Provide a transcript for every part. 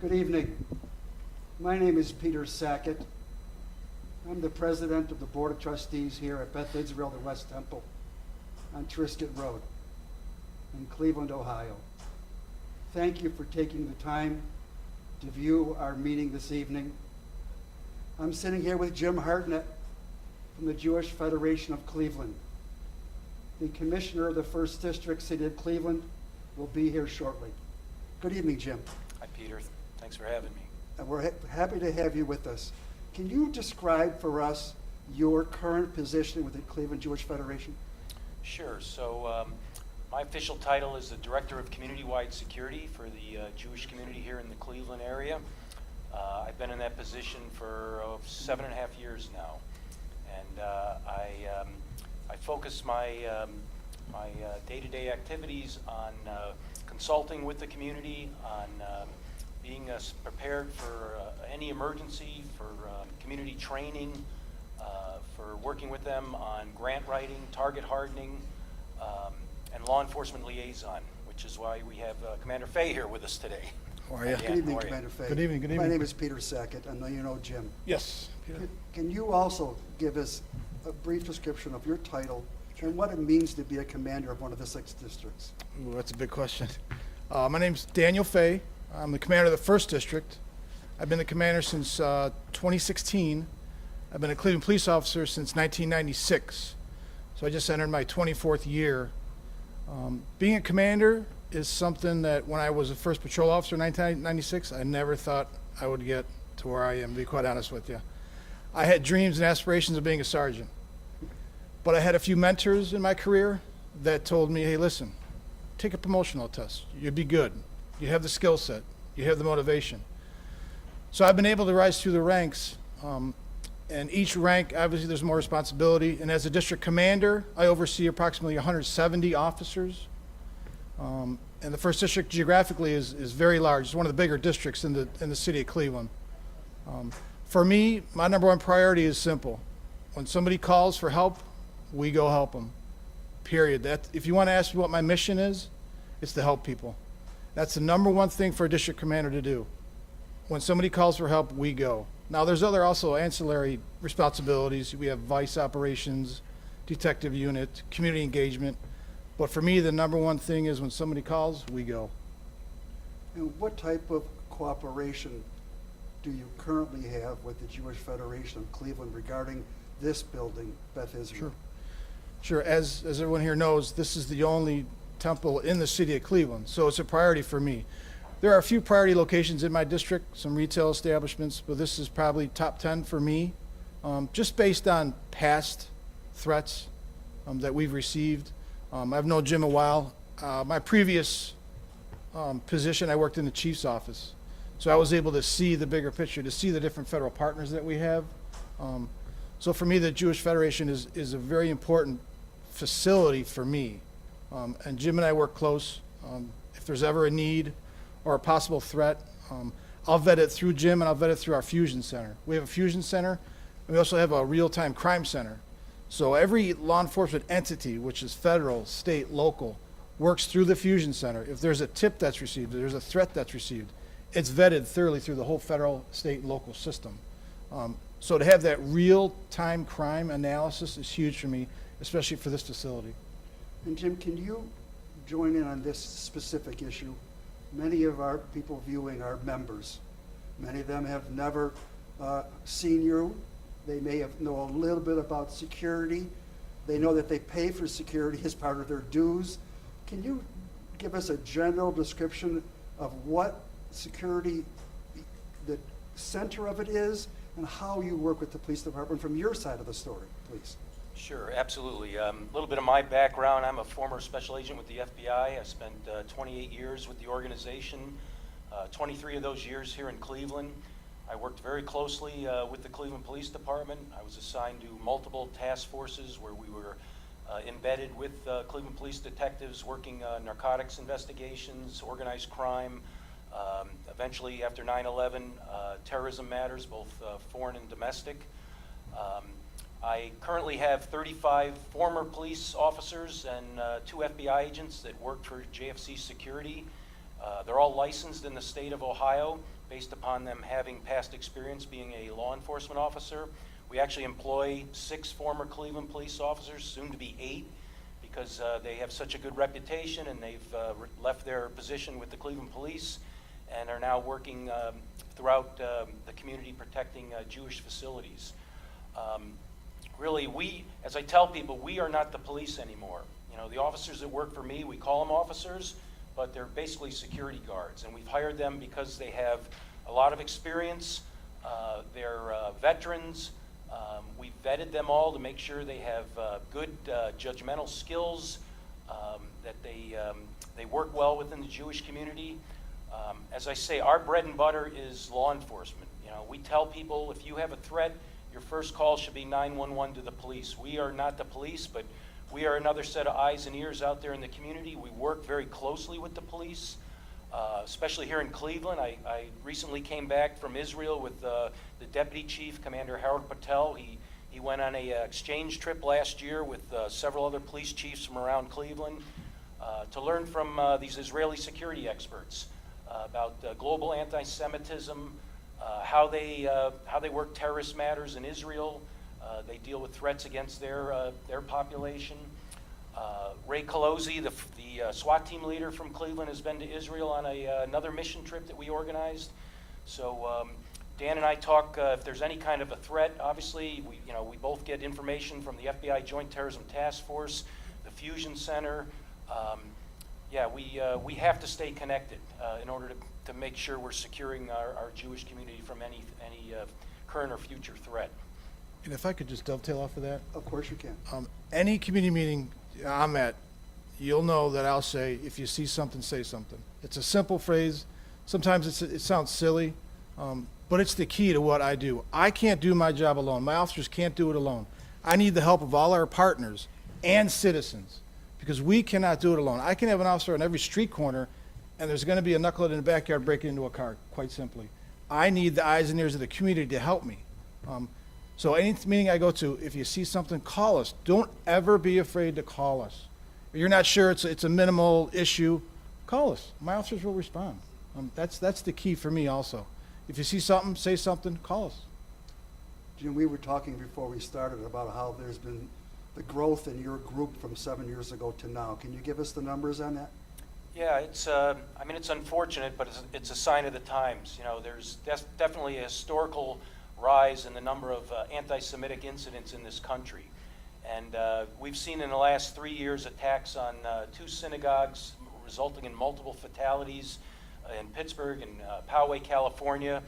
Good evening. My name is Peter Sackett. I'm the president of the Board of Trustees here at Beth Israel the West Temple on Triscuit Road in Cleveland, Ohio. Thank you for taking the time to view our meeting this evening. I'm sitting here with Jim Hartnett from the Jewish Federation of Cleveland. The Commissioner of the First District, City of Cleveland, will be here shortly. Good evening, Jim. Hi, Peter. Thanks for having me. And we're happy to have you with us. Can you describe for us your current position with the Cleveland Jewish Federation? Sure. So my official title is the Director of Community-Wide Security for the Jewish community here in the Cleveland area. I've been in that position for 7.5 years now. And I focus my day-to-day activities on consulting with the community, on being prepared for any emergency, for community training, for working with them on grant writing, target hardening, and law enforcement liaison, which is why we have Commander Fay here with us today. How are you? Good evening, Commander Fay. Good evening, good evening. My name is Peter Sackett. I know you know Jim. Yes, Peter. Can you also give us a brief description of your title and what it means to be a commander of one of the 6 districts? Ooh, that's a big question. My name's Daniel Fay. I'm the commander of the First District. I've been the commander since 2016. I've been a Cleveland police officer since 1996. So I just entered my 24th year. Being a commander is something that when I was a first patrol officer in 1996, I never thought I would get to where I am, to be quite honest with you. I had dreams and aspirations of being a sergeant. But I had a few mentors in my career that told me, hey, listen, take a promotional test. You'll be good. You have the skill set. You have the motivation. So I've been able to rise through the ranks. And each rank, obviously, there's more responsibility. And as a district commander, I oversee approximately 170 officers. And the First District geographically is very large. It's one of the bigger districts in the city of Cleveland. For me, my number one priority is simple. When somebody calls for help, we go help them. Period. If you want to ask me what my mission is, it's to help people. That's the number one thing for a district commander to do. When somebody calls for help, we go. Now, there's other also ancillary responsibilities. We have vice operations, detective unit, community engagement. But for me, the number one thing is when somebody calls, we go. And what type of cooperation do you currently have with the Jewish Federation of Cleveland regarding this building, Beth Israel? Sure. As everyone here knows, this is the only temple in the city of Cleveland, so it's a priority for me. There are a few priority locations in my district, some retail establishments, but this is probably top 10 for me, just based on past threats that we've received. I've known Jim a while. My previous position, I worked in the chief's office, so I was able to see the bigger picture, to see the different federal partners that we have. So for me, the Jewish Federation is a very important facility for me. And Jim and I work close. If there's ever a need or a possible threat, I'll vet it through Jim and I'll vet it through our fusion center. We have a fusion center, and we also have a real-time crime center. So every law enforcement entity, which is federal, state, local, works through the fusion center. If there's a tip that's received, if there's a threat that's received, it's vetted thoroughly through the whole federal, state, and local system. So to have that real-time crime analysis is huge for me, especially for this facility. And Jim, can you join in on this specific issue? Many of our people viewing are members. Many of them have never seen you. They may know a little bit about security. They know that they pay for security as part of their dues. Can you give us a general description of what security, the center of it is, and how you work with the police department from your side of the story, please? Sure, absolutely. A little bit of my background. I'm a former special agent with the FBI. I spent 28 years with the organization, 23 of those years here in Cleveland. I worked very closely with the Cleveland Police Department. I was assigned to multiple task forces where we were embedded with Cleveland police detectives working narcotics investigations, organized crime, eventually after 9/11, terrorism matters, both foreign and domestic. I currently have 35 former police officers and 2 FBI agents that work for JFC Security. They're all licensed in the state of Ohio. based upon them having past experience being a law enforcement officer. We actually employ 6 former Cleveland police officers, soon to be 8, because they have such a good reputation, and they've left their position with the Cleveland Police and are now working throughout the community protecting Jewish facilities. Really, as I tell people, we are not the police anymore. You know, the officers that work for me, we call them officers, but they're basically security guards, and we've hired them because they have a lot of experience. They're veterans. We've vetted them all to make sure they have good judgmental skills, that they work well within the Jewish community. As I say, our bread and butter is law enforcement. You know, we tell people if you have a threat, your first call should be 911 to the police. We are not the police, but we are another set of eyes and ears out there in the community. We work very closely with the police, especially here in Cleveland. I recently came back from Israel with the Deputy Chief, Commander Harold Patel. He went on a exchange trip last year with several other police chiefs from around Cleveland to learn from these Israeli security experts about global anti-Semitism, how they work terrorist matters in Israel. They deal with threats against their population. Ray Colosi, the SWAT team leader from Cleveland, has been to Israel on another mission trip that we organized. So Dan and I talk if there's any kind of a threat. Obviously, we both get information from the FBI Joint Terrorism Task Force, the Fusion Center. We have to stay connected in order to make sure we're securing our Jewish community from any current or future threat. And if I could just dovetail off of that. Of course you can. Any community meeting I'm at, you'll know that I'll say, if you see something, say something. It's a simple phrase. Sometimes it sounds silly, but it's the key to what I do. I can't do my job alone. My officers can't do it alone. I need the help of all our partners and citizens, because we cannot do it alone. I can have an officer on every street corner, and there's going to be a knucklehead in the backyard breaking into a car, quite simply. I need the eyes and ears of the community to help me. So any meeting I go to, if you see something, call us. Don't ever be afraid to call us. If you're not sure it's a minimal issue, call us. My officers will respond. That's the key for me also. If you see something, say something, call us. Jim, we were talking before we started about how there's been the growth in your group from 7 years ago to now. Can you give us the numbers on that? Yeah, it's unfortunate, but it's a sign of the times. You know, there's definitely a historical rise in the number of anti-Semitic incidents in this country. And we've seen in the last 3 years attacks on 2 synagogues, resulting in multiple fatalities in Pittsburgh and Poway, California.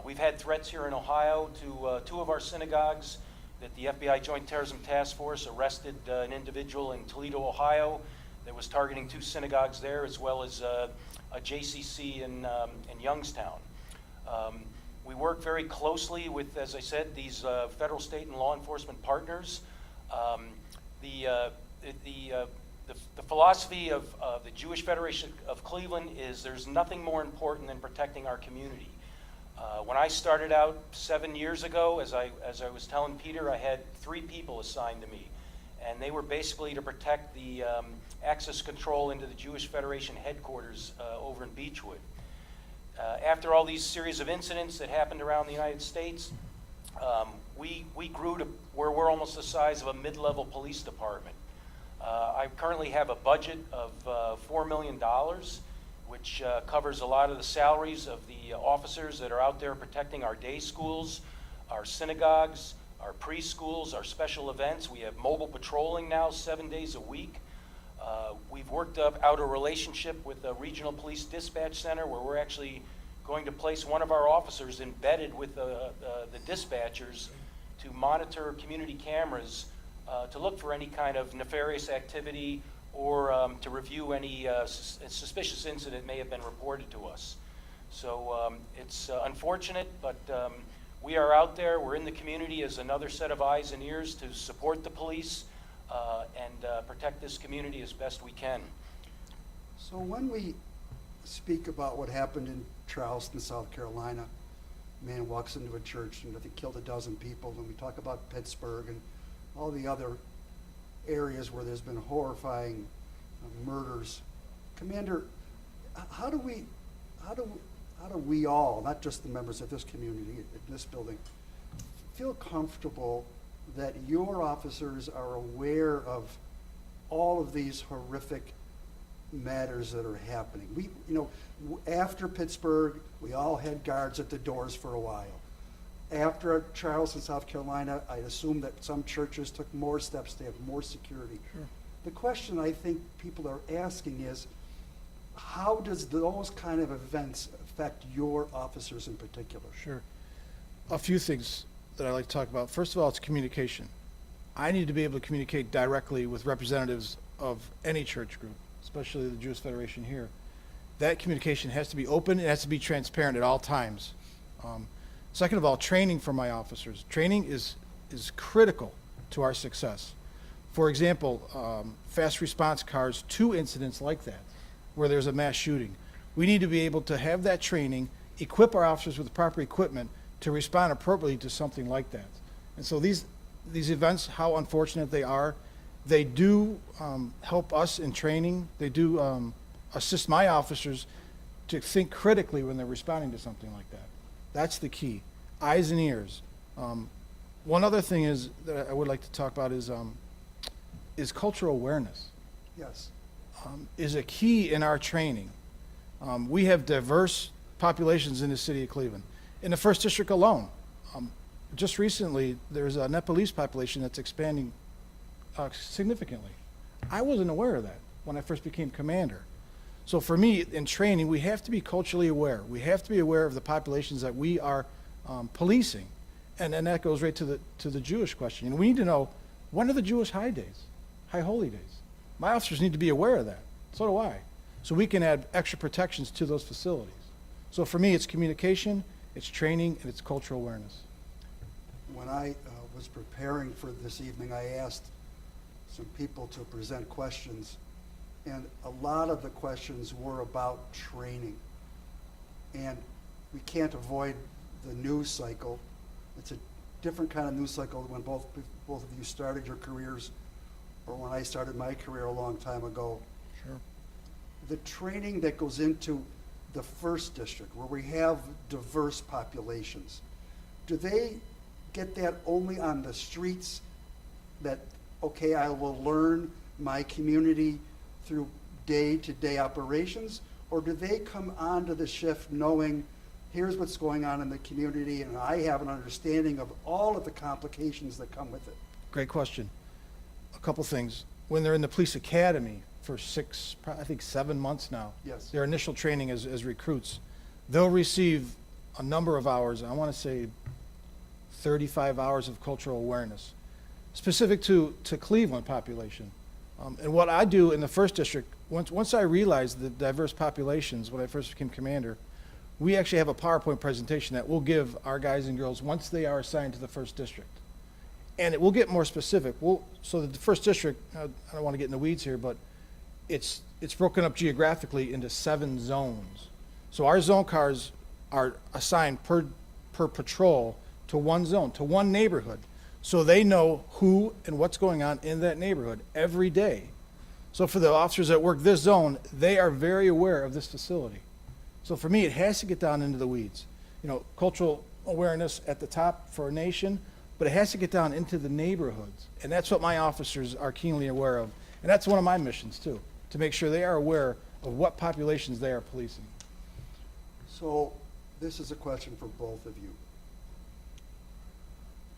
We've had threats here in Ohio to 2 of our synagogues that the FBI Joint Terrorism Task Force arrested an individual in Toledo, Ohio, that was targeting 2 synagogues there, as well as a JCC in Youngstown. We work very closely with, as I said, these federal, state, and law enforcement partners. The philosophy of the Jewish Federation of Cleveland is there's nothing more important than protecting our community. When I started out 7 years ago, as I was telling Peter, I had 3 people assigned to me, and they were basically to protect the access control into the Jewish Federation headquarters over in Beechwood. After all these series of incidents that happened around the United States, we grew to where we're almost the size of a mid-level police department. I currently have a budget of $4 million, which covers a lot of the salaries of the officers that are out there protecting our day schools, our synagogues, our preschools, our special events. We have mobile patrolling now 7 days a week. We've worked out a relationship with the Regional Police Dispatch Center, where we're actually going to place one of our officers embedded with the dispatchers to monitor community cameras to look for any kind of nefarious activity or to review any suspicious incident may have been reported to us. So it's unfortunate, but we are out there. We're in the community as another set of eyes and ears to support the police and protect this community as best we can. So when we speak about what happened in Charleston, South Carolina, a man walks into a church and I think killed 12 people, and we talk about Pittsburgh and all the other areas where there's been horrifying murders. Commander, how do how do we all, not just the members of this community in this building, feel comfortable that your officers are aware of all of these horrific matters that are happening? After Pittsburgh, we all had guards at the doors for a while. After Charleston, South Carolina, I assume that some churches took more steps to have more security. Sure. The question I think people are asking is, how does those kind of events affect your officers in particular? Sure. A few things that I'd like to talk about. First of all, it's communication. I need to be able to communicate directly with representatives of any church group, especially the Jewish Federation here. That communication has to be open, it has to be transparent at all times. Second of all, training for my officers. Training is critical to our success. For example, fast response cars, 2 incidents like that, where there's a mass shooting. We need to be able to have that training, equip our officers with the proper equipment to respond appropriately to something like that. And so these events, how unfortunate they are, they do help us in training. They do assist my officers to think critically when they're responding to something like that. That's the key. Eyes and ears. One other thing is that I would like to talk about is cultural awareness. Yes. Is a key in our training. We have diverse populations in the city of Cleveland. In the first district alone, just recently, there's a Nepalese population that's expanding significantly. I wasn't aware of that when I first became commander. So for me, in training, we have to be culturally aware. We have to be aware of the populations that we are policing. And that goes right to the Jewish question. And we need to know, when are the Jewish high days, high holy days? My officers need to be aware of that. So do I. So we can add extra protections to those facilities. So for me, it's communication, it's training, and it's cultural awareness. When I was preparing for this evening, I asked some people to present questions, and a lot of the questions were about training. And we can't avoid the news cycle. It's a different kind of news cycle when both of you started your careers, or when I started my career a long time ago. Sure. The training that goes into the first district, where we have diverse populations, do they get that only on the streets, that, okay, I will learn my community through day-to-day operations, or do they come onto the shift knowing, here's what's going on in the community, and I have an understanding of all of the complications that come with it? Great question. A couple things. When they're in the police academy for 7 months now, Yes. their initial training as recruits, they'll receive a number of hours, I want to say 35 hours of cultural awareness, specific to Cleveland population. And what I do in the first district, once I realized the diverse populations when I first became commander, we actually have a PowerPoint presentation that we'll give our guys and girls once they are assigned to the first district. And it will get more specific. So the first district, I don't want to get in the weeds here, but it's broken up geographically into 7 zones. So our zone cars are assigned per patrol to one zone, to one neighborhood. So they know who and what's going on in that neighborhood every day. So for the officers that work this zone, they are very aware of this facility. So for me, it has to get down into the weeds. Cultural awareness at the top for a nation, but it has to get down into the neighborhoods. And that's what my officers are keenly aware of. And that's one of my missions too, to make sure they are aware of what populations they are policing. So this is a question for both of you.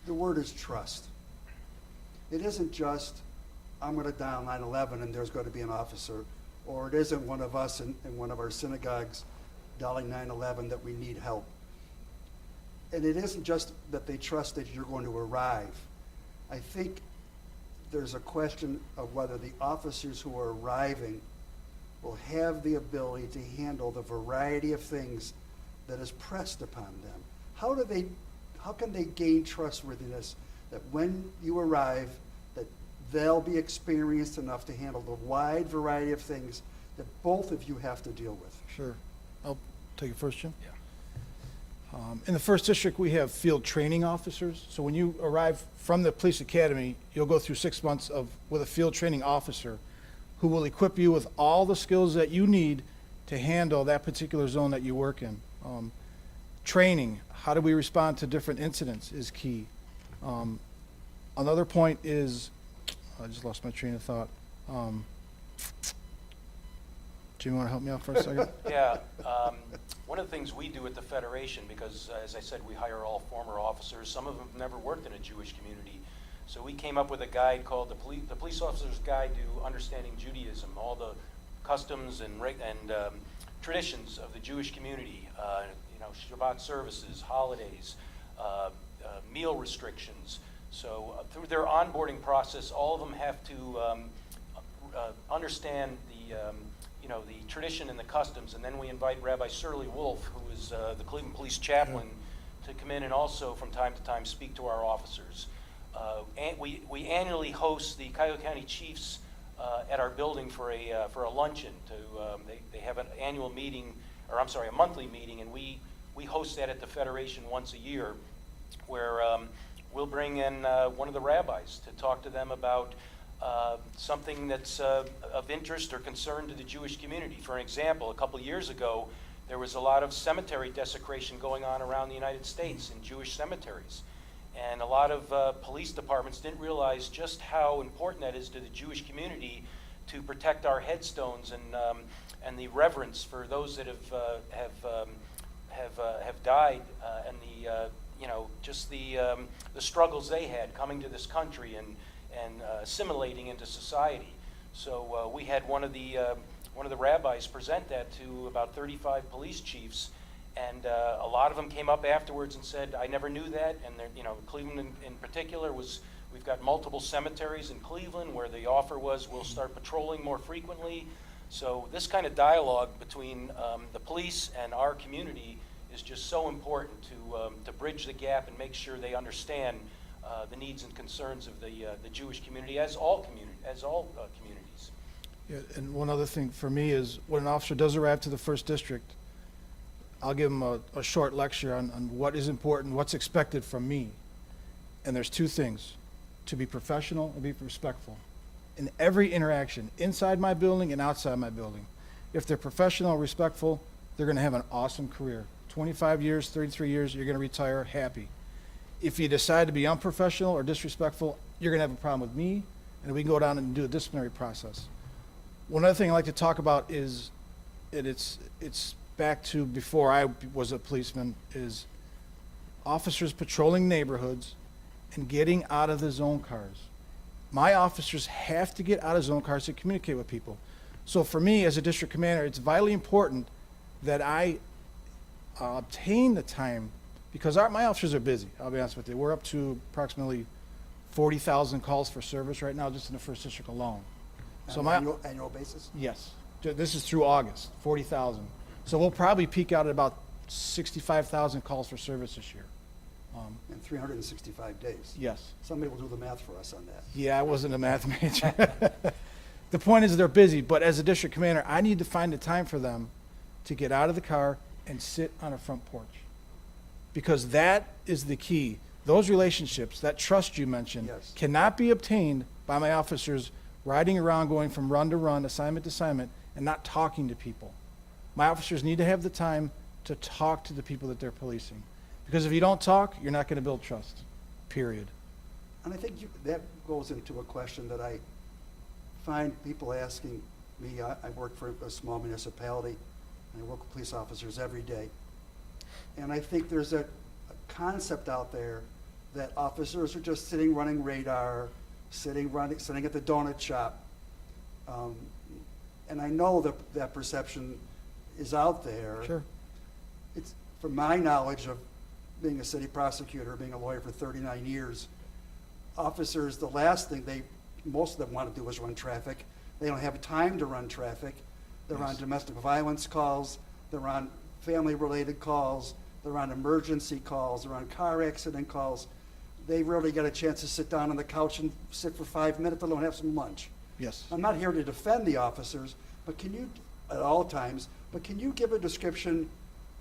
The word is trust. It isn't just, I'm going to dial 911 and there's going to be an officer, or it isn't one of us in one of our synagogues dialing 911 that we need help. And it isn't just that they trust that you're going to arrive. I think there's a question of whether the officers who are arriving will have the ability to handle the variety of things that is pressed upon them. How can they gain trustworthiness that when you arrive, that they'll be experienced enough to handle the wide variety of things that both of you have to deal with? Sure. I'll take it first, Jim. Yeah. In the first district, we have field training officers. So when you arrive from the police academy, you'll go through 6 months with a field training officer who will equip you with all the skills that you need to handle that particular zone that you work in. Training, how do we respond to different incidents is key. Another point is, I just lost my train of thought. Jimmy, want to help me out for a second? Yeah, one of the things we do at the Federation, because as I said, we hire all former officers, some of them have never worked in a Jewish community. So we came up with a guide called the Police Officer's Guide to Understanding Judaism, all the customs and traditions of the Jewish community, Shabbat services, holidays, meal restrictions. So through their onboarding process, all of them have to understand the tradition and the customs. And then we invite Rabbi Surly Wolf, who is the Cleveland Police Chaplain, to come in and also from time to time speak to our officers. And we annually host the Cuyahoga County Chiefs at our building for a luncheon. They have an annual meeting, a monthly meeting, and we host that at the Federation once a year, where we'll bring in one of the rabbis to talk to them about something that's of interest or concern to the Jewish community. For example, a couple years ago, there was a lot of cemetery desecration going on around the United States in Jewish cemeteries. And a lot of police departments didn't realize just how important that is to the Jewish community to protect our headstones and the reverence for those that have died and the struggles they had coming to this country and assimilating into society. So we had one of the rabbis present that to about 35 police chiefs, and a lot of them came up afterwards and said, "I never knew that." And Cleveland in particular we've got multiple cemeteries in Cleveland where the offer was we'll start patrolling more frequently. So this kind of dialogue between the police and our community is just so important to bridge the gap and make sure they understand the needs and concerns of the Jewish community, as all communities. Yeah, and one other thing for me is when an officer does arrive to the 1st District, I'll give him a short lecture on what is important, what's expected from me. And there's 2 things: to be professional and be respectful in every interaction, inside my building and outside my building. If they're professional, respectful, they're going to have an awesome career. 25 years, 33 years, you're going to retire happy. If you decide to be unprofessional or disrespectful, you're going to have a problem with me, and we can go down and do a disciplinary process. One other thing I like to talk about is, and it's back to before I was a policeman, is officers patrolling neighborhoods and getting out of the zone cars. My officers have to get out of zone cars to communicate with people. So for me as a district commander, it's vitally important that I obtain the time, because my officers are busy, I'll be honest with you. We're up to approximately 40,000 calls for service right now, just in the 1st District alone. So Annual basis? Yes. This is through August, 40,000. So we'll probably peak out at about 65,000 calls for service this year. In 365 days. Yes. Somebody will do the math for us on that. Yeah, I wasn't a math major. The point is they're busy, but as a district commander, I need to find the time for them to get out of the car and sit on a front porch. Because that is the key. Those relationships, that trust you mentioned, Yes. cannot be obtained by my officers riding around, going from run to run, assignment to assignment, and not talking to people. My officers need to have the time to talk to the people that they're policing. Because if you don't talk, you're not going to build trust, period. And I think that goes into a question that I find people asking me. I work for a small municipality, and I work with police officers every day. And I think there's a concept out there that officers are just sitting running radar, sitting at the donut shop. And I know that perception is out there. Sure. It's from my knowledge of being a city prosecutor, being a lawyer for 39 years, officers, the last thing most of them want to do is run traffic. They don't have time to run traffic. They're Yes. on domestic violence calls, they're on family-related calls, they're on emergency calls, they're on car accident calls. They rarely get a chance to sit down on the couch and sit for 5 minutes, let alone have some lunch. Yes. I'm not here to defend the officers, but can you, at all times, but can you give a description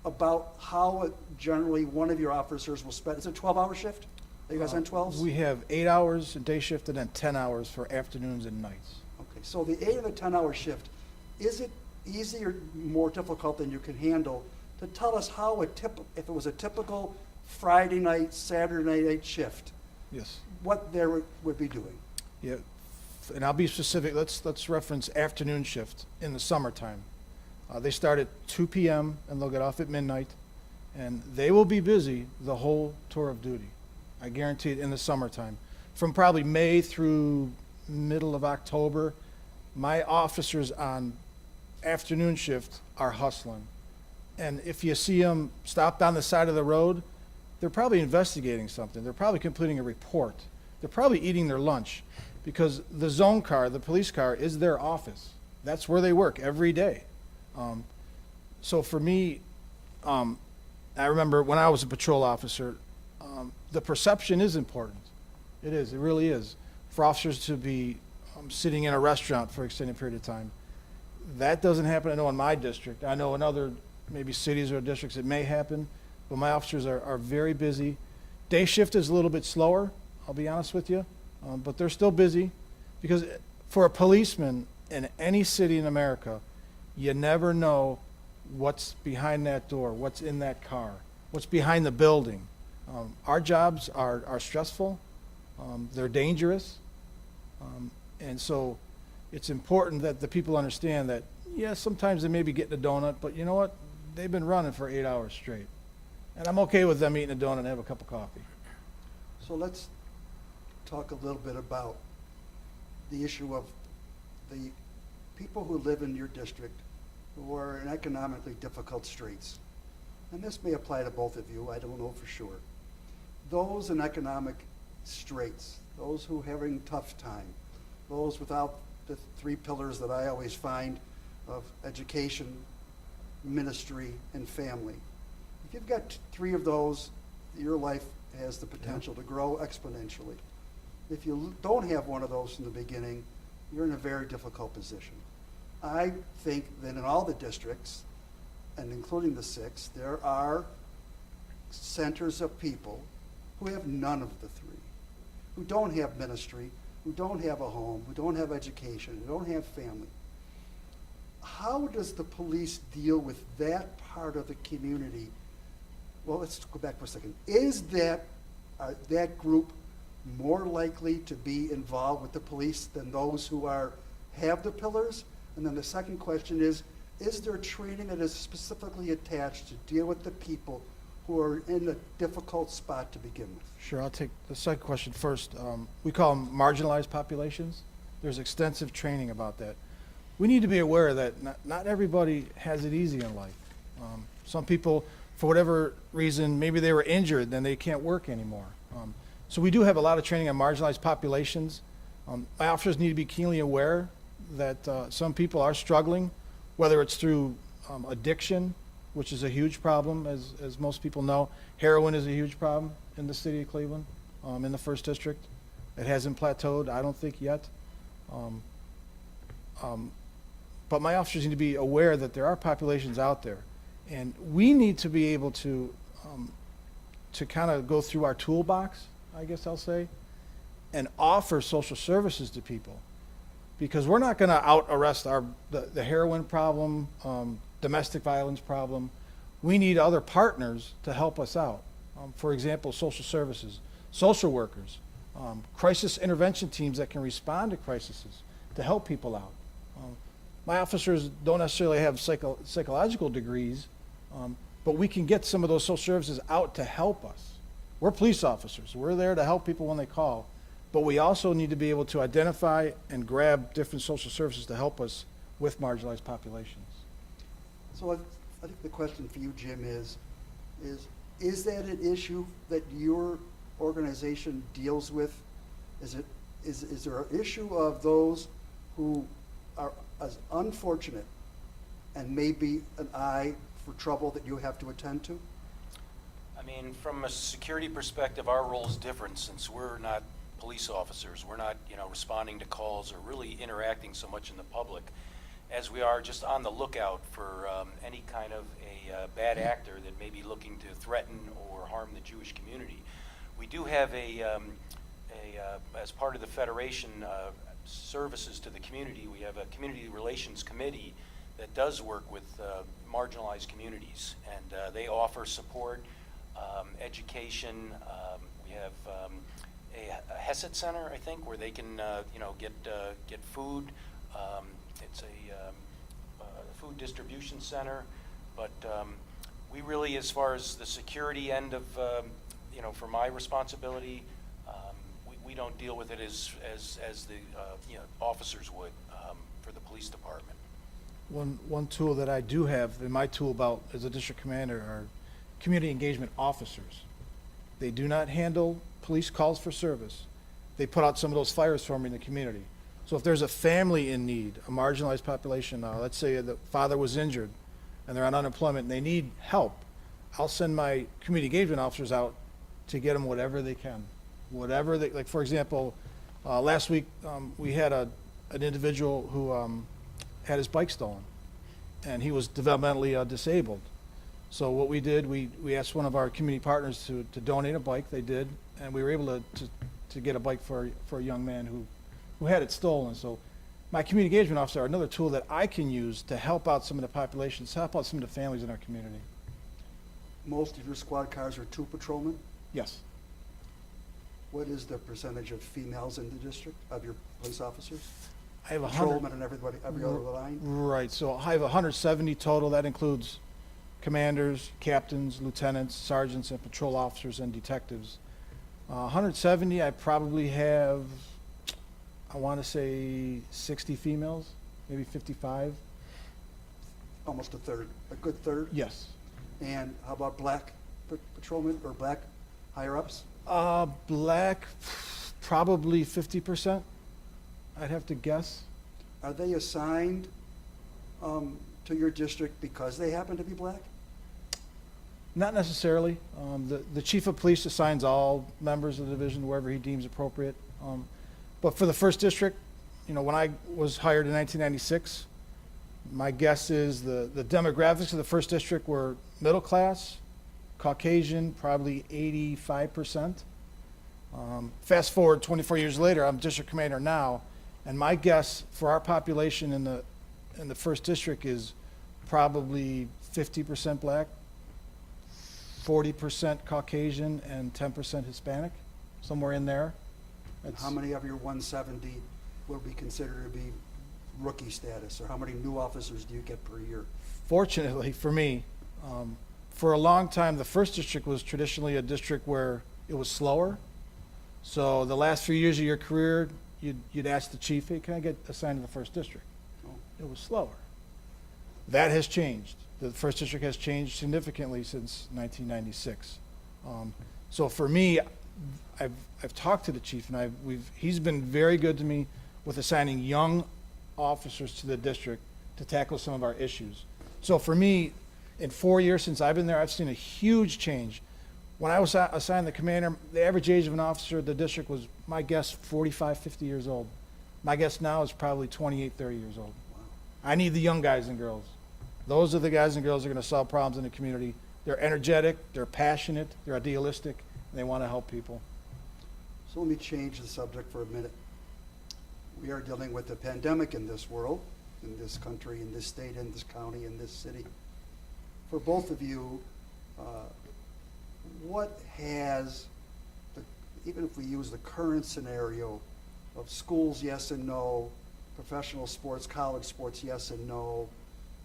about how generally one of your officers will spend, is it a 12-hour shift? Are you guys on 12s? We have 8 hours a day shift and then 10 hours for afternoons and nights. Okay, so the 8 and the 10-hour shift, is it easy or more difficult than you can handle to tell us how if it was a typical Friday night, Saturday night shift, Yes. what they would be doing. Yeah, and I'll be specific. Let's reference afternoon shift in the summertime. They start at 2 p.m. and they'll get off at midnight, and they will be busy the whole tour of duty. I guarantee it, in the summertime. From probably May through middle of October, my officers on afternoon shift are hustling. And if you see them stopped on the side of the road, they're probably investigating something. They're probably completing a report. They're probably eating their lunch, because the zone car, the police car, is their office. That's where they work every day. So for me, I remember when I was a patrol officer, the perception is important. It is, it really is. For officers to be sitting in a restaurant for an extended period of time. That doesn't happen, I know, in my district. I know in other maybe cities or districts it may happen, but my officers are very busy. Day shift is a little bit slower, I'll be honest with you, but they're still busy, because for a policeman in any city in America, you never know what's behind that door, what's in that car, what's behind the building. Our jobs are stressful, they're dangerous, and so it's important that the people understand that, yeah, sometimes they may be getting a donut, but you know what? They've been running for 8 hours straight. And I'm okay with them eating a donut and have a cup of coffee. So let's talk a little bit about the issue of the people who live in your district who are in economically difficult straits. And this may apply to both of you, I don't know for sure. Those in economic straits, those who are having a tough time, those without the three pillars that I always find of education, ministry, and family. If you've got three of those, your life has the potential to grow exponentially. If you don't have one of those from the beginning, you're in a very difficult position. I think that in all the districts, and including the 6, there are centers of people who have none of the three, who don't have ministry, who don't have a home, who don't have education, who don't have family. How does the police deal with that part of the community? Well, let's go back for a second. Is that group more likely to be involved with the police than those who have the pillars? And then the second question is there training that is specifically attached to deal with the people who are in a difficult spot to begin with? Sure, I'll take the second question first. We call them marginalized populations. There's extensive training about that. We need to be aware that not everybody has it easy in life. Some people, for whatever reason, maybe they were injured, then they can't work anymore. So we do have a lot of training on marginalized populations. My officers need to be keenly aware that some people are struggling, whether it's through addiction, which is a huge problem, as most people know. Heroin is a huge problem in the city of Cleveland, in the 1st District. It hasn't plateaued, I don't think, yet. But my officers need to be aware that there are populations out there, and we need to be able to kind of go through our toolbox, I guess I'll say, and offer social services to people, because we're not going to out-arrest the heroin problem, domestic violence problem. We need other partners to help us out. For example, social services, social workers, crisis intervention teams that can respond to crises to help people out. My officers don't necessarily have psychological degrees, but we can get some of those social services out to help us. We're police officers. We're there to help people when they call, but we also need to be able to identify and grab different social services to help us with marginalized populations. So I think the question for you, Jim, is that an issue that your organization deals with? Is there an issue of those who are as unfortunate and maybe an eye for trouble that you have to attend to? I mean, from a security perspective, our role is different, since we're not police officers. We're not, responding to calls or really interacting so much in the public, as we are just on the lookout for any kind of a bad actor that may be looking to threaten or harm the Jewish community. We do have as part of the Federation services to the community, we have a community relations committee that does work with marginalized communities, and they offer support, education. We have a HESED center, I think, where they can get food. It's a food distribution center, but we really, as far as the security end of for my responsibility, we don't deal with it as the officers would for the police department. One tool that I do have in my tool belt as a district commander are community engagement officers. They do not handle police calls for service. They put out some of those fires for me in the community. So if there's a family in need, a marginalized population, let's say the father was injured and they're on unemployment and they need help, I'll send my community engagement officers out to get them whatever they can. Whatever they, like for example, last week we had an individual who had his bike stolen, and he was developmentally disabled. So what we did, we asked one of our community partners to donate a bike. They did, and we were able to get a bike for a young man who had it stolen. So my community engagement officer are another tool that I can use to help out some of the populations, help out some of the families in our community. Most of your squad cars are 2 patrolmen. Yes. What is the percentage of females in the district, of your police officers? I have Patrolmen and everybody, every other line? Right, so I have 170 total. That includes commanders, captains, lieutenants, sergeants, and patrol officers and detectives. 170, I probably have, I want to say 60 females, maybe 55. Almost a third, a good third? Yes. And how about black patrolmen or black higher-ups? Black, probably 50%, I'd have to guess. Are they assigned to your district because they happen to be black? Not necessarily. The chief of police assigns all members of the division wherever he deems appropriate. But for the first district, when I was hired in 1996, my guess is the demographics of the first district were middle class, Caucasian, probably 85%. Fast forward 24 years later, I'm district commander now, and my guess for our population in the first district is probably 50% black, 40% Caucasian, and 10% Hispanic, somewhere in there. How many of your 170 would be considered to be rookie status, or how many new officers do you get per year? Fortunately for me, for a long time, the first district was traditionally a district where it was slower. So the last few years of your career, you'd ask the chief, hey, can I get assigned to the first district? Oh. It was slower. That has changed. The first district has changed significantly since 1996. So for me, I've talked to the chief, and he's been very good to me with assigning young officers to the district to tackle some of our issues. So for me, in 4 years since I've been there, I've seen a huge change. When I was assigned the commander, the average age of an officer at the district was, my guess, 45, 50 years old. My guess now is probably 28, 30 years old. Wow. I need the young guys and girls. Those are the guys and girls that are going to solve problems in the community. They're energetic, they're passionate, they're idealistic, and they want to help people. So let me change the subject for a minute. We are dealing with a pandemic in this world, in this country, in this state, in this county, in this city. For both of you, what has, even if we use the current scenario of schools, yes and no, professional sports, college sports, yes and no,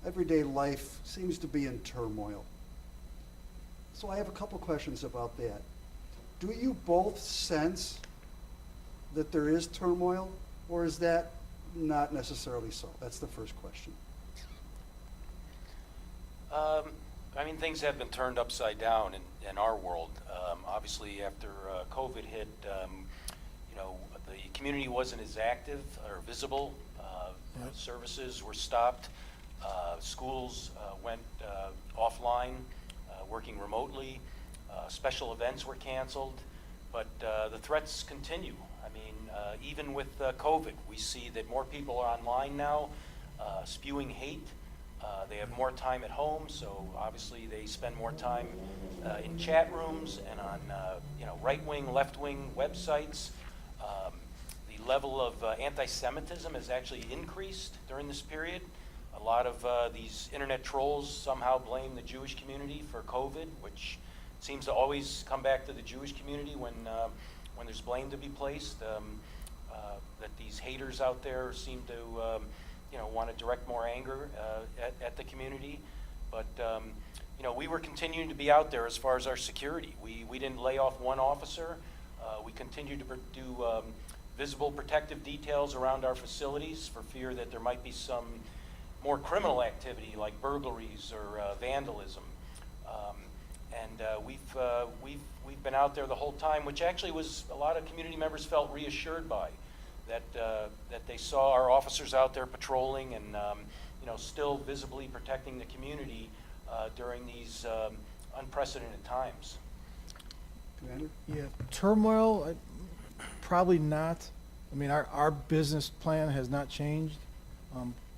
everyday life seems to be in turmoil. So I have a couple questions about that. Do you both sense that there is turmoil, or is that not necessarily so? That's the first question. Things have been turned upside down in our world. Obviously, after COVID hit, the community wasn't as active or visible. Right. Services were stopped. Schools went offline, working remotely. Special events were canceled. But the threats continue. Even with COVID, we see that more people are online now, spewing hate. They have more time at home, so obviously they spend more time in chat rooms and on right-wing, left-wing websites. The level of anti-Semitism has actually increased during this period. A lot of these internet trolls somehow blame the Jewish community for COVID, which seems to always come back to the Jewish community when there's blame to be placed. That these haters out there seem to want to direct more anger at the community. But we were continuing to be out there as far as our security. We didn't lay off one officer. We continued to do visible protective details around our facilities for fear that there might be some more criminal activity like burglaries or vandalism. We've been out there the whole time, which actually was a lot of community members felt reassured by, that they saw our officers out there patrolling and still visibly protecting the community during these unprecedented times. Commander? Yeah, turmoil, probably not. I mean, our business plan has not changed.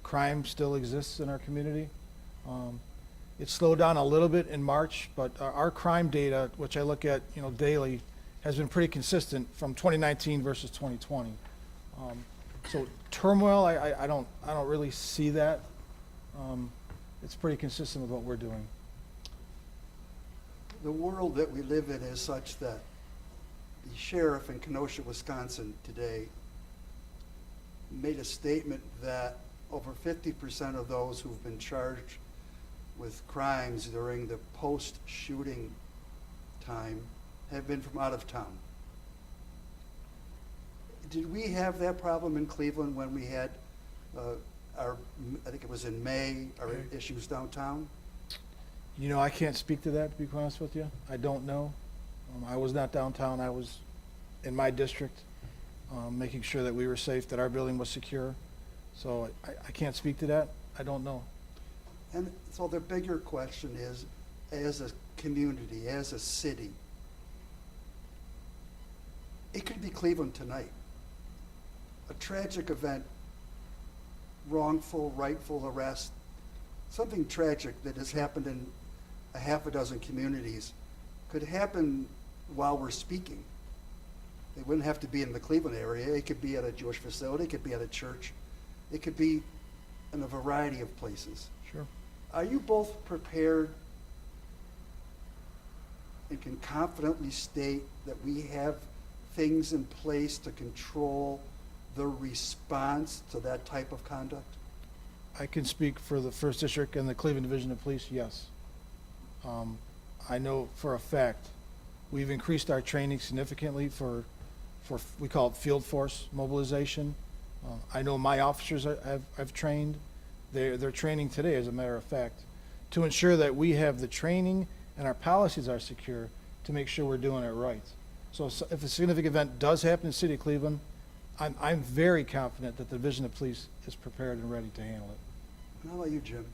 Crime still exists in our community. It slowed down a little bit in March, but our crime data, which I look at daily, has been pretty consistent from 2019 versus 2020. So turmoil, I don't really see that. It's pretty consistent with what we're doing. The world that we live in is such that the sheriff in Kenosha, Wisconsin today made a statement that over 50% of those who've been charged with crimes during the post-shooting time have been from out of town. Did we have that problem in Cleveland when we had I think it was in May, our issues downtown? I can't speak to that, to be quite honest with you. I don't know. I was not downtown. I was in my district, making sure that we were safe, that our building was secure. So I can't speak to that. I don't know. And so the bigger question is, as a community, as a city, it could be Cleveland tonight. A tragic event, wrongful, rightful arrest, something tragic that has happened in a half a dozen communities could happen while we're speaking. It wouldn't have to be in the Cleveland area. It could be at a Jewish facility. It could be at a church. It could be in a variety of places. Sure. Are you both prepared and can confidently state that we have things in place to control the response to that type of conduct? I can speak for the First District and the Cleveland Division of Police, yes. I know for a fact we've increased our training significantly for we call it field force mobilization. I know my officers I've trained. They're training today, as a matter of fact, to ensure that we have the training and our policies are secure to make sure we're doing it right. So if a significant event does happen in the city of Cleveland, I'm very confident that the Division of Police is prepared and ready to handle it. How about you, Jim?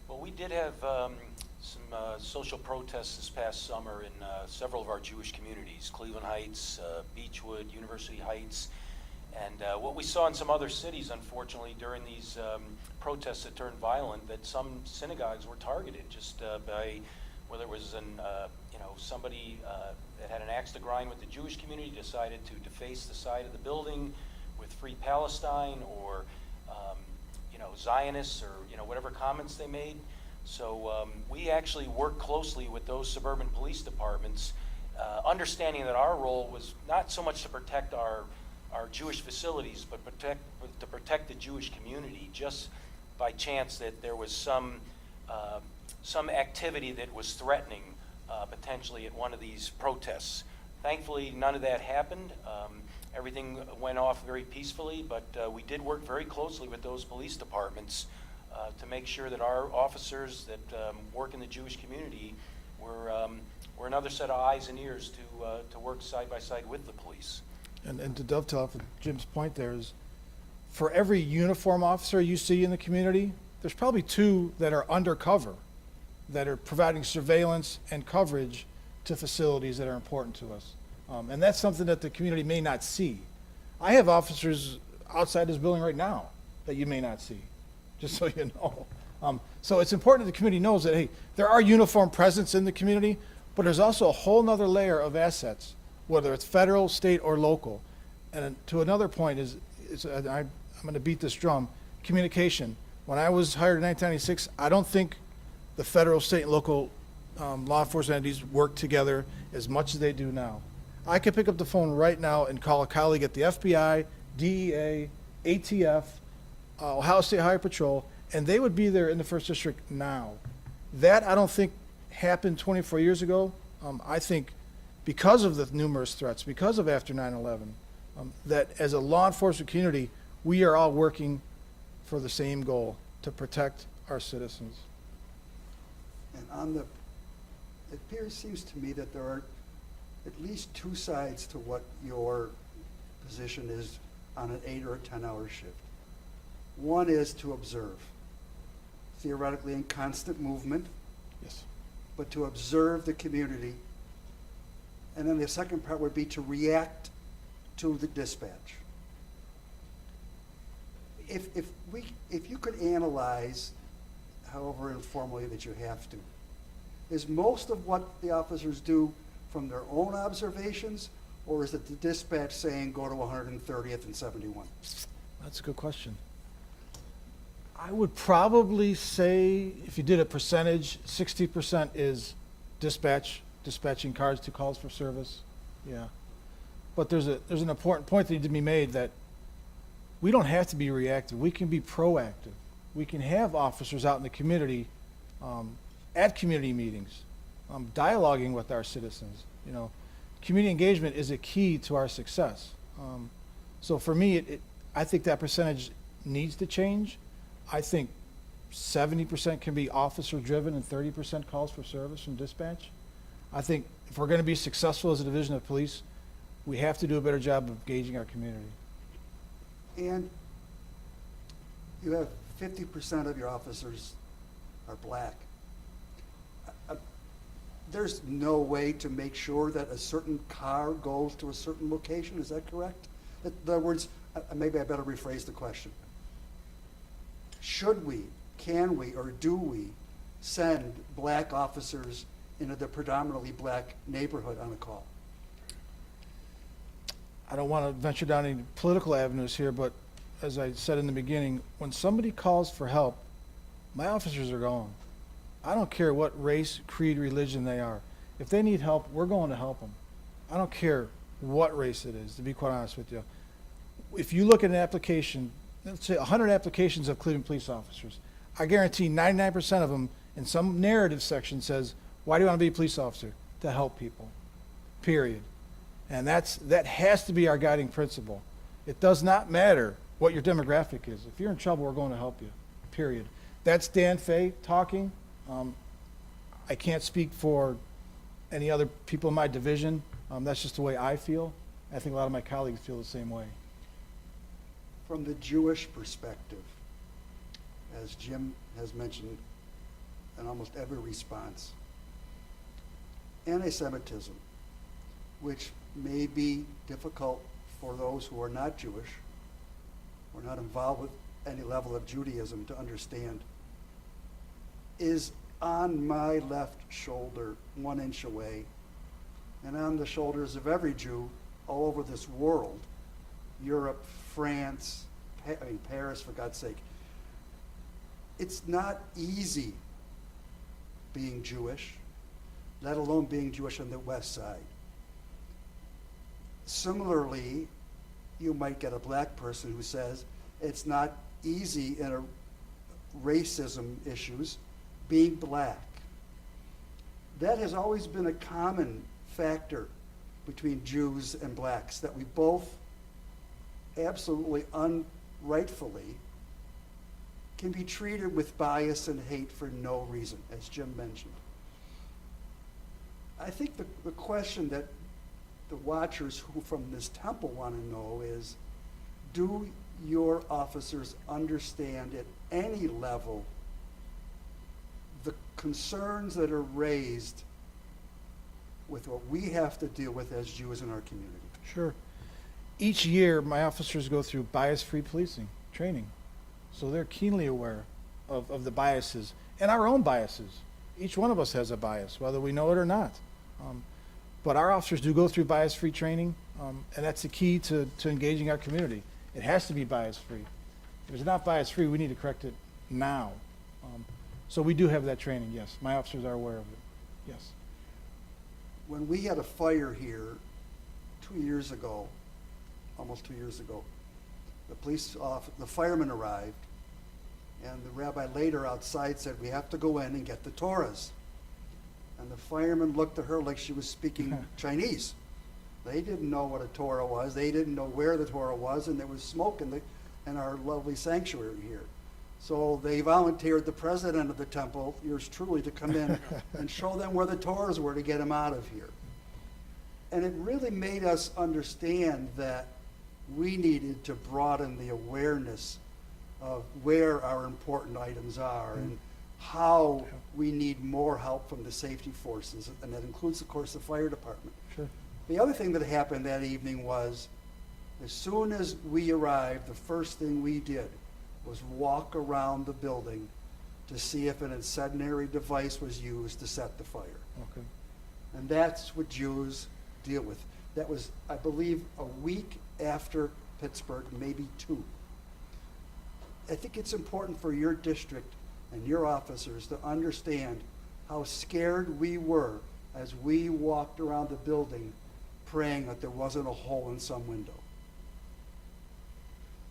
Well, we did have some social protests this past summer in several of our Jewish communities, Cleveland Heights, Beechwood, University Heights. And what we saw in some other cities, unfortunately, during these protests that turned violent, that some synagogues were targeted just by, whether it was somebody that had an axe to grind with the Jewish community, decided to deface the side of the building with Free Palestine, or Zionists, or whatever comments they made. So we actually worked closely with those suburban police departments, understanding that our role was not so much to protect our Jewish facilities, but to protect the Jewish community, just by chance that there was some activity that was threatening potentially at one of these protests. Thankfully, none of that happened. Everything went off very peacefully, but we did work very closely with those police departments to make sure that our officers that work in the Jewish community were another set of eyes and ears to work side by side with the police. And to dovetail off of Jim's point there is, for every uniform officer you see in the community, there's probably two that are undercover, that are providing surveillance and coverage to facilities that are important to us. And that's something that the community may not see. I have officers outside this building right now that you may not see, just so you know. So it's important that the community knows that, hey, there are uniform presence in the community, but there's also a whole nother layer of assets, whether it's federal, state, or local. And to another point is I'm going to beat this drum, communication. When I was hired in 1996, I don't think the federal, state, and local law enforcement entities work together as much as they do now. I could pick up the phone right now and call a colleague at the FBI, DEA, ATF, Ohio State Highway Patrol, and they would be there in the first district now. That I don't think happened 24 years ago. I think because of the numerous threats, because of after 9/11, that as a law enforcement community, we are all working for the same goal, to protect our citizens. And it seems to me that there are at least two sides to what your position is on an 8 or a 10-hour shift. One is to observe, theoretically in constant movement, Yes. but to observe the community. And then the second part would be to react to the dispatch. If you could analyze, however informally that you have to, is most of what the officers do from their own observations, or is it the dispatch saying go to 130th and 71? That's a good question. I would probably say, if you did a percentage, 60% is dispatching cars to calls for service. Yeah. But there's an important point that needs to be made, that we don't have to be reactive. We can be proactive. We can have officers out in the community, at community meetings, dialoguing with our citizens. You know, community engagement is a key to our success. So for me, I think that percentage needs to change. I think 70% can be officer-driven and 30% calls for service from dispatch. I think if we're going to be successful as a division of police, we have to do a better job of engaging our community. And you have 50% of your officers are black. There's no way to make sure that a certain car goes to a certain location, is that correct? In other words, maybe I better rephrase the question. Should we, can we, or do we send black officers into the predominantly black neighborhood on a call? I don't want to venture down any political avenues here, but as I said in the beginning, when somebody calls for help, my officers are going. I don't care what race, creed, religion they are. If they need help, we're going to help them. I don't care what race it is, to be quite honest with you. If you look at an application, let's say 100 applications of Cleveland police officers, I guarantee 99% of them in some narrative section says, why do you want to be a police officer? To help people, period. And that has to be our guiding principle. It does not matter what your demographic is. If you're in trouble, we're going to help you, period. That's Dan Fay talking. I can't speak for any other people in my division. That's just the way I feel. I think a lot of my colleagues feel the same way. From the Jewish perspective, as Jim has mentioned in almost every response, anti-Semitism, which may be difficult for those who are not Jewish or not involved with any level of Judaism to understand, is on my left shoulder, 1 inch away, and on the shoulders of every Jew all over this world, Europe, France, Paris, for God's sake. It's not easy being Jewish, let alone being Jewish on the West Side. Similarly, you might get a black person who says it's not easy in a racism issues being black. That has always been a common factor between Jews and blacks, that we both absolutely unrightfully can be treated with bias and hate for no reason, as Jim mentioned. I think the question that the watchers who from this temple want to know is, do your officers understand at any level the concerns that are raised with what we have to deal with as Jews in our community? Sure. Each year, my officers go through bias-free policing training. So they're keenly aware of the biases and our own biases. Each one of us has a bias, whether we know it or not. But our officers do go through bias-free training, and that's the key to engaging our community. It has to be bias-free. If it's not bias-free, we need to correct it now. So we do have that training, yes. My officers are aware of it, yes. When we had a fire here 2 years ago, almost 2 years ago, the firemen arrived, and the rabbi later outside said, "We have to go in and get the Torahs." And the firemen looked at her like she was speaking Chinese. They didn't know what a Torah was. They didn't know where the Torah was, and there was smoke in our lovely sanctuary here. So they volunteered the president of the temple, yours truly, to come in and show them where the Torahs were to get them out of here. And it really made us understand that we needed to broaden the awareness of where our important items are and how we need more help from the safety forces, and that includes, of course, the fire department. Sure. The other thing that happened that evening was, as soon as we arrived, the first thing we did was walk around the building to see if an incendiary device was used to set the fire. Okay. And that's what Jews deal with. That was, I believe, a week after Pittsburgh, maybe 2. I think it's important for your district and your officers to understand how scared we were as we walked around the building praying that there wasn't a hole in some window.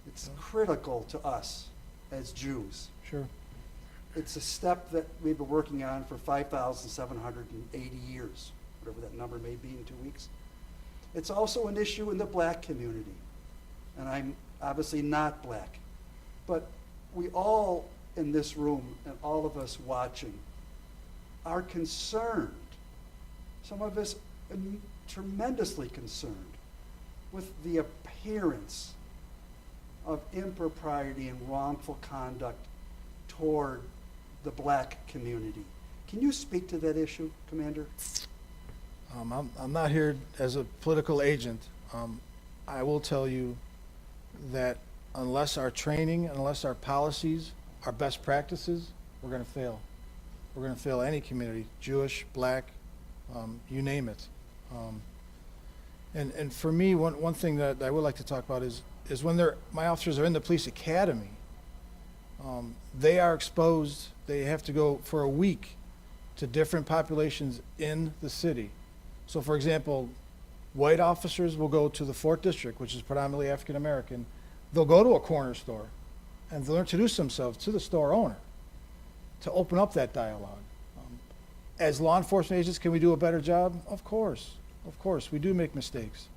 It's critical to us as Jews. Sure. It's a step that we've been working on for 5,780 years, whatever that number may be in 2 weeks. It's also an issue in the black community, and I'm obviously not black, but we all in this room and all of us watching are concerned, some of us tremendously concerned, with the appearance of impropriety and wrongful conduct toward the black community. Can you speak to that issue, Commander? I'm not here as a political agent. I will tell you that unless our training, unless our policies, our best practices, we're going to fail. We're going to fail any community, Jewish, black, you name it. And for me, one thing that I would like to talk about is when my officers are in the police academy, they are exposed, they have to go for a week to different populations in the city. So for example, white officers will go to the 4th District, which is predominantly African American. They'll go to a corner store and they'll introduce themselves to the store owner to open up that dialogue. As law enforcement agents, can we do a better job? Of course, we do make mistakes.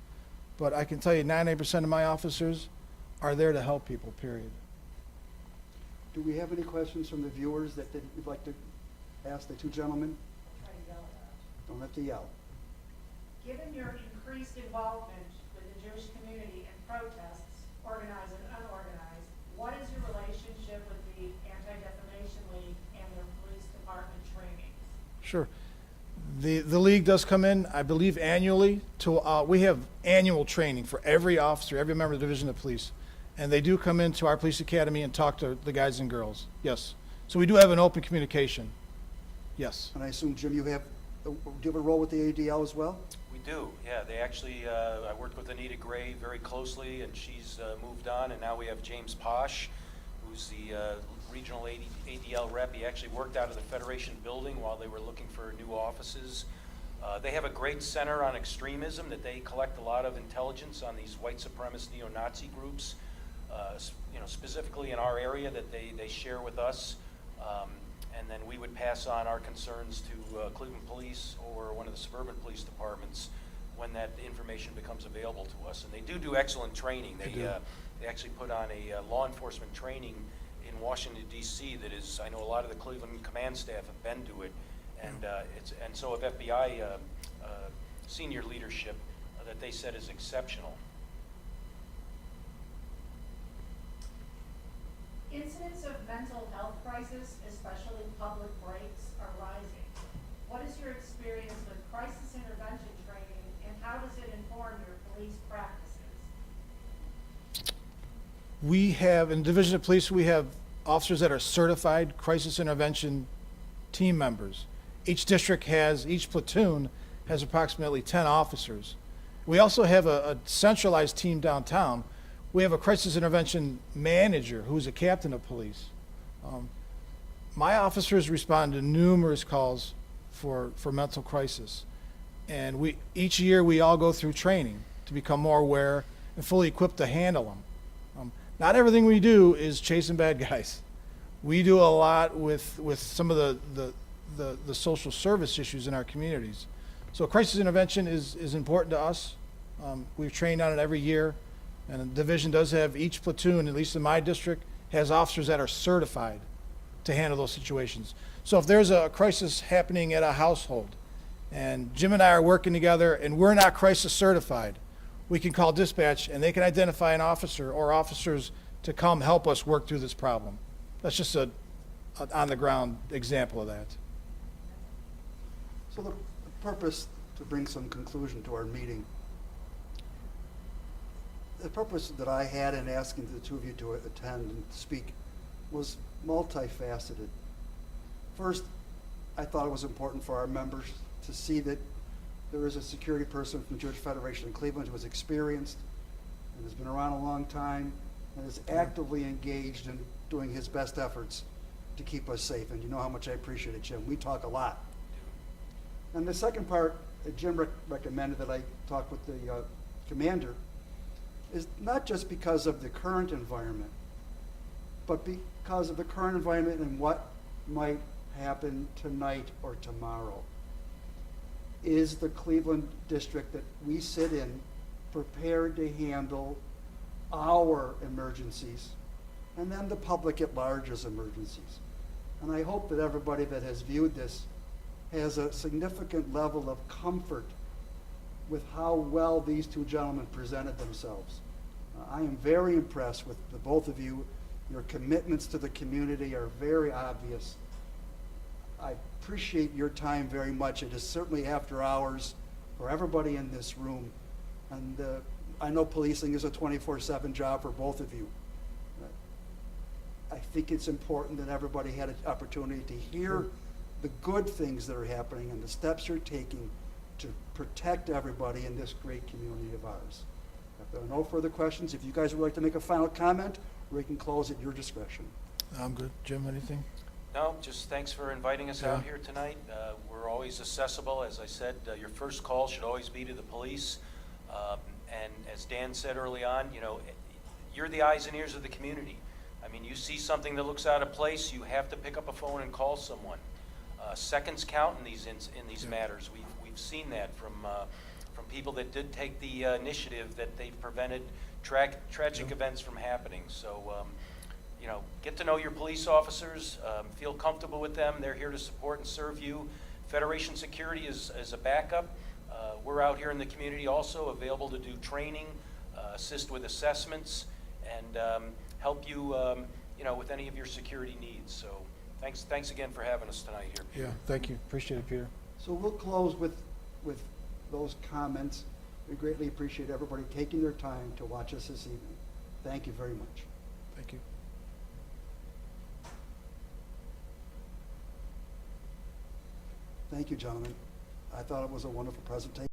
But I can tell you 98% of my officers are there to help people, period. Do we have any questions from the viewers that you'd like to ask the 2 gentlemen? Try to yell at us. Don't have to yell. Given your increased involvement with the Jewish community in protests, organized and unorganized, what is your relationship with the Anti-Defamation League and their police department trainings? Sure. The league does come in, I believe, annually to, we have annual training for every officer, every member of the Division of Police. And they do come into our police academy and talk to the guys and girls, yes. So we do have an open communication, yes. And I assume, Jim, do you have a role with the ADL as well? We do, yeah. They actually, I worked with Anita Gray very closely, and she's moved on, and now we have James Posh, who's the regional ADL rep. He actually worked out of the Federation building while they were looking for new offices. They have a great center on extremism that they collect a lot of intelligence on these white supremacist neo-Nazi groups, specifically in our area that they share with us. And then we would pass on our concerns to Cleveland Police or one of the suburban police departments when that information becomes available to us. And they do excellent training. They actually put on a law enforcement training in Washington, D.C. that is, I know a lot of the Cleveland command staff have been to it, and so have FBI senior leadership that they said is exceptional. Incidents of mental health crisis, especially public breaks, are rising. What is your experience with crisis intervention training, and how does it inform your police practices? We have, in the Division of Police, we have officers that are certified crisis intervention team members. Each platoon has approximately 10 officers. We also have a centralized team downtown. We have a crisis intervention manager who's a captain of police. My officers respond to numerous calls for mental crisis. And each year we all go through training to become more aware and fully equipped to handle them. Not everything we do is chasing bad guys. We do a lot with some of the social service issues in our communities. So crisis intervention is important to us. We've trained on it every year, and the division does have, each platoon, at least in my district, has officers that are certified to handle those situations. So if there's a crisis happening at a household, and Jim and I are working together and we're not crisis certified, we can call dispatch and they can identify an officer or officers to come help us work through this problem. That's just an on-the-ground example of that. So the purpose, to bring some conclusion to our meeting, the purpose that I had in asking the two of you to attend and speak was multifaceted. First, I thought it was important for our members to see that there is a security person from the Jewish Federation in Cleveland who is experienced and has been around a long time and is actively engaged in doing his best efforts to keep us safe. And you know how much I appreciate it, Jim. We talk a lot. And the second part, Jim recommended that I talk with the commander, is not just because of the current environment, but because of the current environment and what might happen tonight or tomorrow. Is the Cleveland district that we sit in prepared to handle our emergencies and then the public at large's emergencies? And I hope that everybody that has viewed this has a significant level of comfort with how well these two gentlemen presented themselves. I am very impressed with the both of you. Your commitments to the community are very obvious. I appreciate your time very much. It is certainly after hours for everybody in this room. And I know policing is a 24/7 job for both of you. I think it's important that everybody had an opportunity to hear the good things that are happening and the steps you're taking to protect everybody in this great community of ours. If there are no further questions, if you guys would like to make a final comment, we can close at your discretion. I'm good. Jim, anything? No, just thanks for inviting us out here tonight. We're always accessible. As I said, your first call should always be to the police. And as Dan said early on, you know, you're the eyes and ears of the community. I mean, you see something that looks out of place, you have to pick up a phone and call someone. Seconds count in these matters. We've seen that from people that did take the initiative, that they've prevented tragic events from happening. So, you know, get to know your police officers, feel comfortable with them. They're here to support and serve you. Federation Security is a backup. We're out here in the community also, available to do training, assist with assessments, and help you, you know, with any of your security needs. So thanks again for having us tonight here. Yeah, thank you. Appreciate it, Peter. So we'll close with those comments. We greatly appreciate everybody taking their time to watch us this evening. Thank you very much. Thank you. Thank you, gentlemen. I thought it was a wonderful presentation.